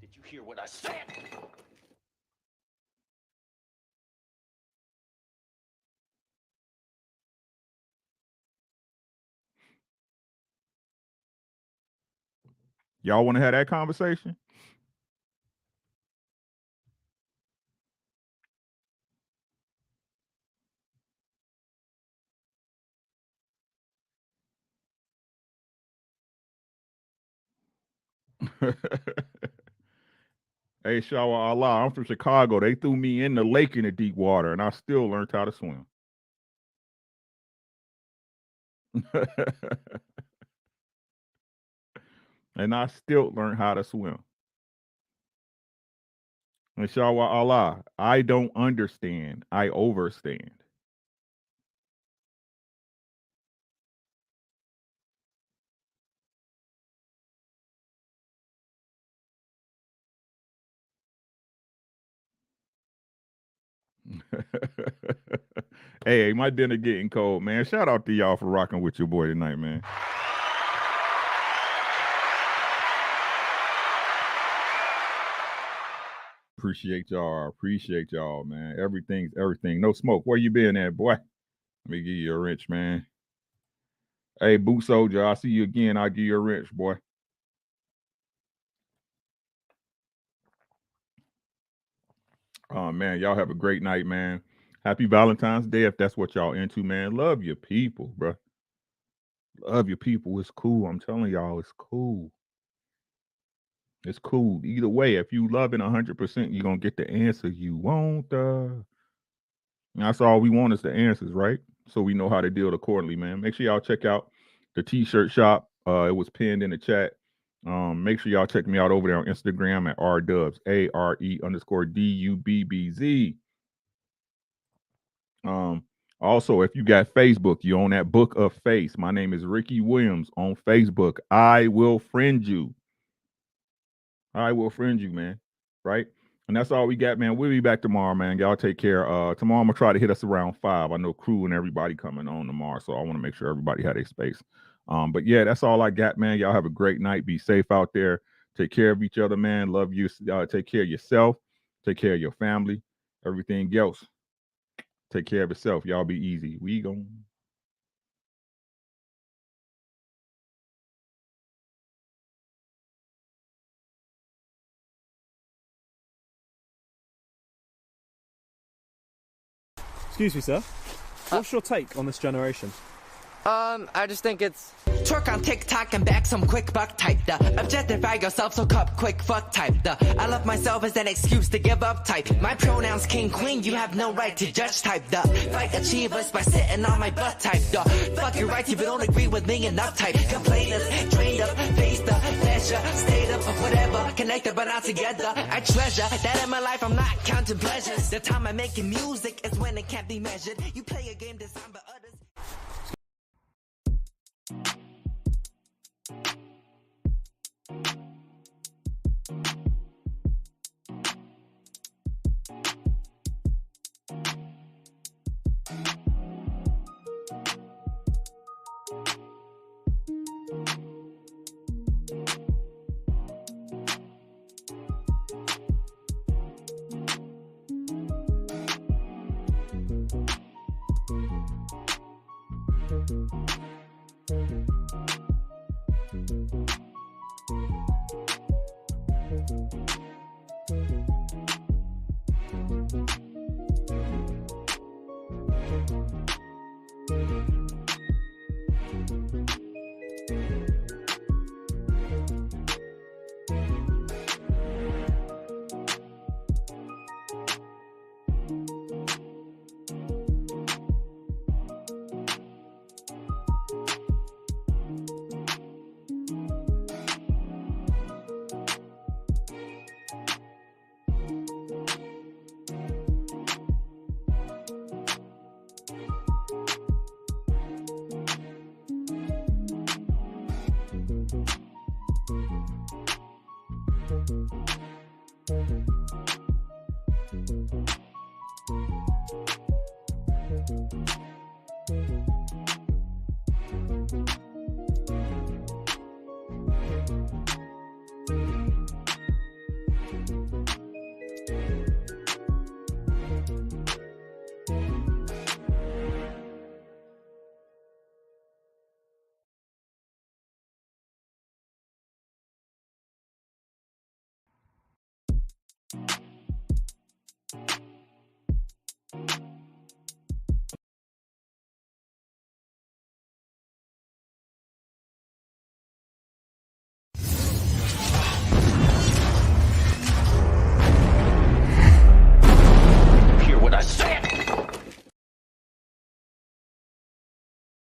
Did you hear what I said? Y'all want to have that conversation? Hey, Shawa Allah, I'm from Chicago. They threw me in the lake in the deep water, and I still learned how to swim. And I still learned how to swim. And Shawa Allah, I don't understand. I overstand. Hey, my dinner getting cold, man. Shout out to y'all for rocking with your boy tonight, man. Appreciate y'all, man. Everything's everything. No smoke. Where you been at, boy? Let me give you a wrench, man. Hey, Boot Soldier, I'll see you again. I'll give you a wrench, boy. Oh man, y'all have a great night, man. Happy Valentine's Day if that's what y'all into, man. Love your people, bro. Love your people. It's cool. I'm telling y'all, it's cool. It's cool. Either way, if you love it 100%, you're gonna get the answer you want. And that's all we want is the answers, right? So we know how to deal accordingly, man. Make sure y'all check out the t-shirt shop. It was pinned in the chat. Make sure y'all check me out over there on Instagram at rdubs, ARE_DUBBZ. Also, if you got Facebook, you own that book of face. My name is Ricky Williams on Facebook. I will friend you. I will friend you, man. Right? And that's all we got, man. We'll be back tomorrow, man. Y'all take care. Tomorrow I'm gonna try to hit us around 5. I know crew and everybody coming on tomorrow, so I want to make sure everybody had a space. But yeah, that's all I got, man. Y'all have a great night. Be safe out there. Take care of each other, man. Love you. Take care of yourself. Take care of your family. Everything else. Take care of yourself. Y'all be easy. We gon' Excuse me, sir. What's your take on this generation? I just think it's twerk on TikTok and back some quick buck type the objectify yourself so cup quick fuck type the I love myself as an excuse to give up type my pronouns king queen you have no right to judge type the fight achievers by sitting on my butt type the fuck your rights if you don't agree with me enough type complainers drained up face the pleasure state of whatever connected but not together I treasure that in my life I'm not counting pleasures the time I'm making music is when it can't be measured you play a game designed but